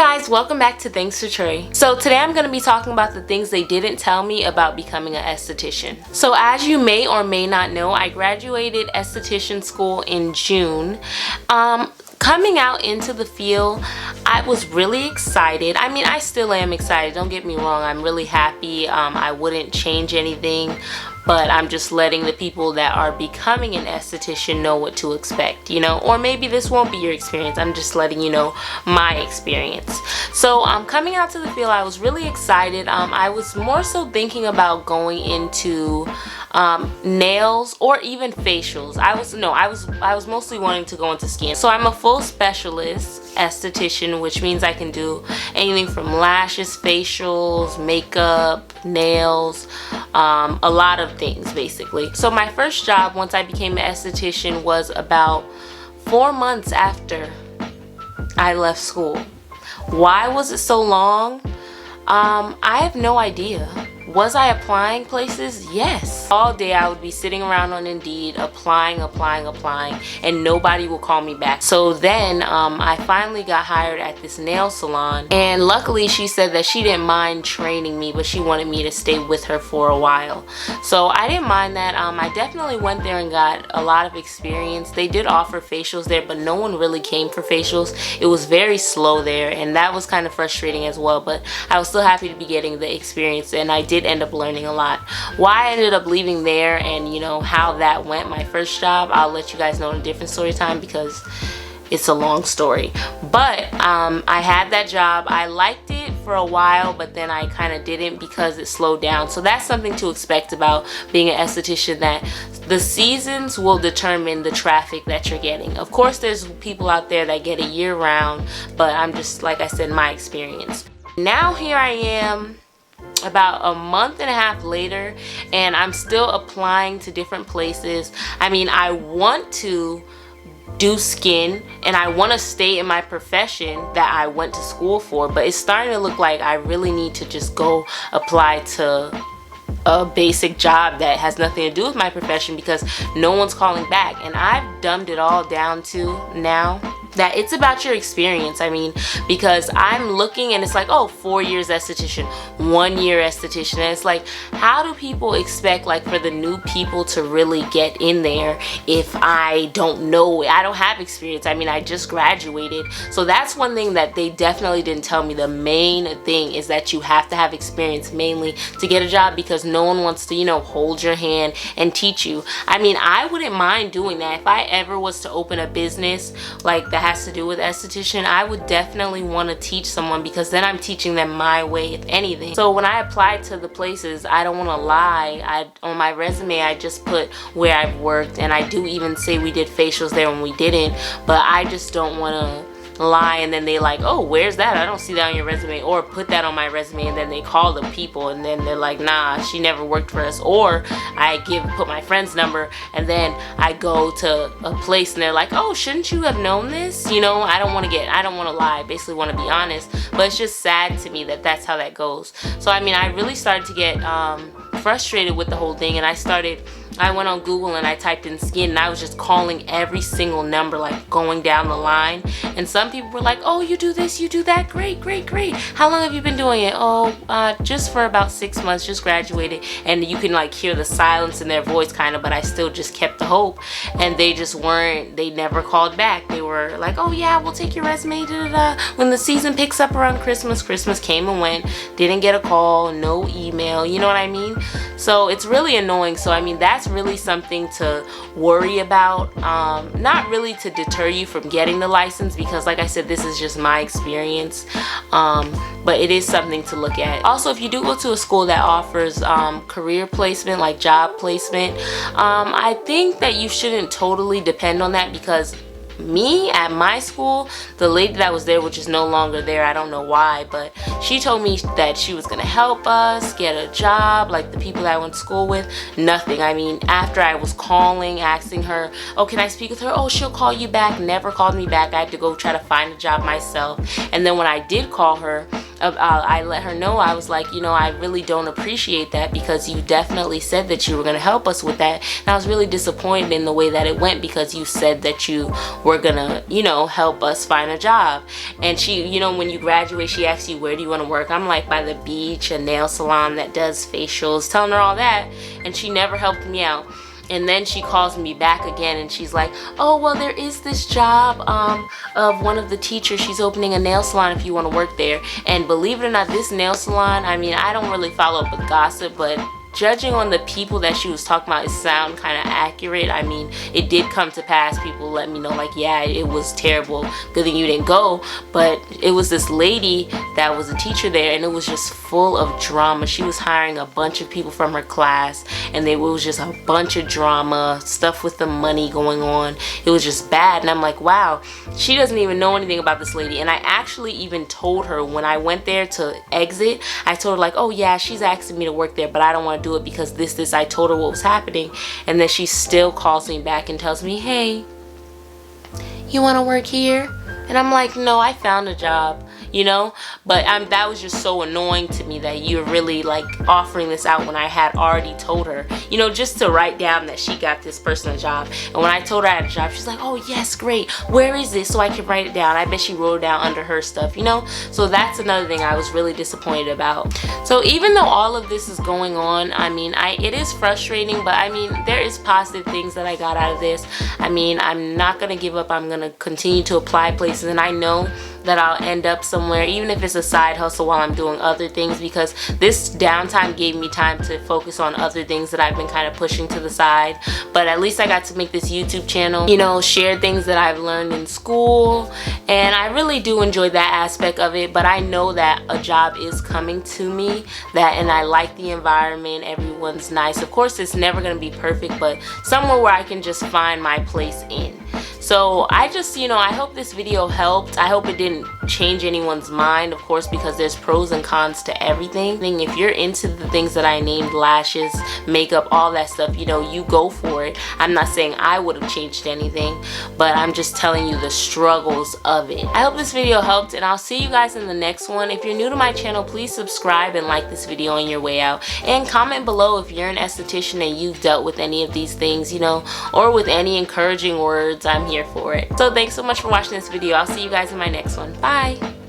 Guys, welcome back to Thanks to Trey. So today I'm going to be talking about the things they didn't tell me about becoming an esthetician. So as you may or may not know, I graduated esthetician school in June. Coming out into the field, I was really excited. I mean, I still am excited, don't get me wrong. I'm really happy. I wouldn't change anything, but I'm just letting the people that are becoming an esthetician know what to expect, you know, or maybe this won't be your experience. I'm just letting you know my experience. So coming out to the field, I was really excited. I was more so thinking about going into nails or even facials. I was mostly wanting to go into skin. So I'm a full specialist esthetician, which means I can do anything from lashes, facials, makeup, nails, a lot of things basically. So my first job once I became an esthetician was about 4 months after I left school. Why was it so long? I have no idea. Was I applying places? Yes. All day I would be sitting around on Indeed applying, and nobody will call me back. So then I finally got hired at this nail salon, and luckily she said that she didn't mind training me, but she wanted me to stay with her for a while. So I didn't mind that. I definitely went there and got a lot of experience. They did offer facials there, but no one really came for facials. It was very slow there, and that was kind of frustrating as well, but I was still happy to be getting the experience, and I did end up learning a lot. Why I ended up leaving there and, you know, how that went, my first job, I'll let you guys know in a different story time because it's a long story. But I had that job. I liked it for a while, but then I kind of didn't because it slowed down. So that's something to expect about being an esthetician, that the seasons will determine the traffic that you're getting. Of course, there's people out there that get it year round, but I'm just, like I said, my experience. Now here I am about a month and a half later, and I'm still applying to different places. I mean, I want to do skin and I want to stay in my profession that I went to school for, but it's starting to look like I really need to just go apply to a basic job that has nothing to do with my profession because no one's calling back. And I've dumbed it all down to now that it's about your experience. I mean, because I'm looking and it's like, oh, 4 years esthetician, 1 year esthetician, and it's like, how do people expect, like, for the new people to really get in there if I don't know? I don't have experience. I mean, I just graduated. So that's one thing that they definitely didn't tell me. The main thing is that you have to have experience mainly to get a job, because no one wants to, you know, hold your hand and teach you. I mean, I wouldn't mind doing that. If I ever was to open a business like that has to do with esthetician, I would definitely want to teach someone, because then I'm teaching them my way, if anything. So when I applied to the places, I don't want to lie, on my resume I just put where I've worked, and I do even say we did facials there when we didn't, but I just don't want to lie and then they like, oh, where's that? I don't see that on your resume. Or put that on my resume and then they call the people and then they're like, nah, she never worked for us. Or I put my friend's number and then I go to a place and they're like, oh, shouldn't you have known this? You know, I don't want to lie. I basically want to be honest, but it's just sad to me that that's how that goes. So I mean, I really started to get frustrated with the whole thing, and I went on Google and I typed in skin, and I was just calling every single number, like going down the line. And some people were like, oh, you do this, you do that, great, great, great. How long have you been doing it? Oh, just for about 6 months, just graduated. And you can like hear the silence in their voice kind of, but I still just kept the hope. And they just weren't, they never called back. They were like, oh yeah, we'll take your resume, da, da, da. When the season picks up around Christmas came and went, didn't get a call, no email, you know what I mean? So it's really annoying. So I mean, that's really something to worry about. Not really to deter you from getting the license, because like I said, this is just my experience, but it is something to look at. Also, if you do go to a school that offers career placement, like job placement, I think that you shouldn't totally depend on that, because me at my school, the lady that was there, which is no longer there, I don't know why, but she told me that she was gonna help us get a job, like the people that I went to school with. Nothing. I mean, after I was calling, asking her, oh, can I speak with her? Oh, she'll call you back. Never called me back. I had to go try to find a job myself. And then when I did call her, I let her know, I was like, you know, I really don't appreciate that because you definitely said that you were going to help us with that. And I was really disappointed in the way that it went because you said that you were going to, you know, help us find a job. And she, you know, when you graduate, she asks you, where do you want to work? I'm like, by the beach, a nail salon that does facials, telling her all that. And she never helped me out. And then she calls me back again and she's like, oh, well, there is this job of one of the teachers. She's opening a nail salon if you want to work there. And believe it or not, this nail salon, I mean, I don't really follow up with gossip, but judging on the people that she was talking about, it sound kind of accurate. I mean, it did come to pass. People let me know, like, yeah, it was terrible. Good thing you didn't go. But it was this lady that was a teacher there, and it was just full of drama. She was hiring a bunch of people from her class, and it was just a bunch of drama, stuff with the money going on. It was just bad. And I'm like, wow, she doesn't even know anything about this lady. And I actually even told her when I went there to exit, I told her, like, oh yeah, she's asking me to work there, but I don't want to do it because this. I told her what was happening. And then she still calls me back and tells me, hey, you want to work here? And I'm like, no, I found a job, you know. But that was just so annoying to me that you're really like offering this out when I had already told her, you know, just to write down that she got this person a job. And when I told her I had a job, she's like, oh yes, great, where is this, so I can write it down. I bet she wrote it down under her stuff, you know. So that's another thing I was really disappointed about. So even though all of this is going on, I mean, it is frustrating, but I mean, there is positive things that I got out of this. I mean, I'm not gonna give up. I'm gonna continue to apply places, and I know that I'll end up somewhere, even if it's a side hustle while I'm doing other things, because this downtime gave me time to focus on other things that I've been kind of pushing to the side. But at least I got to make this YouTube channel, you know, share things that I've learned in school, and I really do enjoy that aspect of it. But I know that a job is coming to me, and I like the environment, everyone's nice. Of course, it's never going to be perfect, but somewhere where I can just find my place in. So I just, you know, I hope this video helped. I hope it didn't change anyone's mind, of course, because there's pros and cons to everything. If you're into the things that I named, lashes, makeup, all that stuff, you know, you go for it. I'm not saying I would have changed anything, but I'm just telling you the struggles of it. I hope this video helped, and I'll see you guys in the next one. If you're new to my channel, please subscribe and like this video on your way out, and comment below if you're an esthetician and you've dealt with any of these things, you know, or with any encouraging words. I'm here for it. So thanks so much for watching this video. I'll see you guys in my next one. Bye.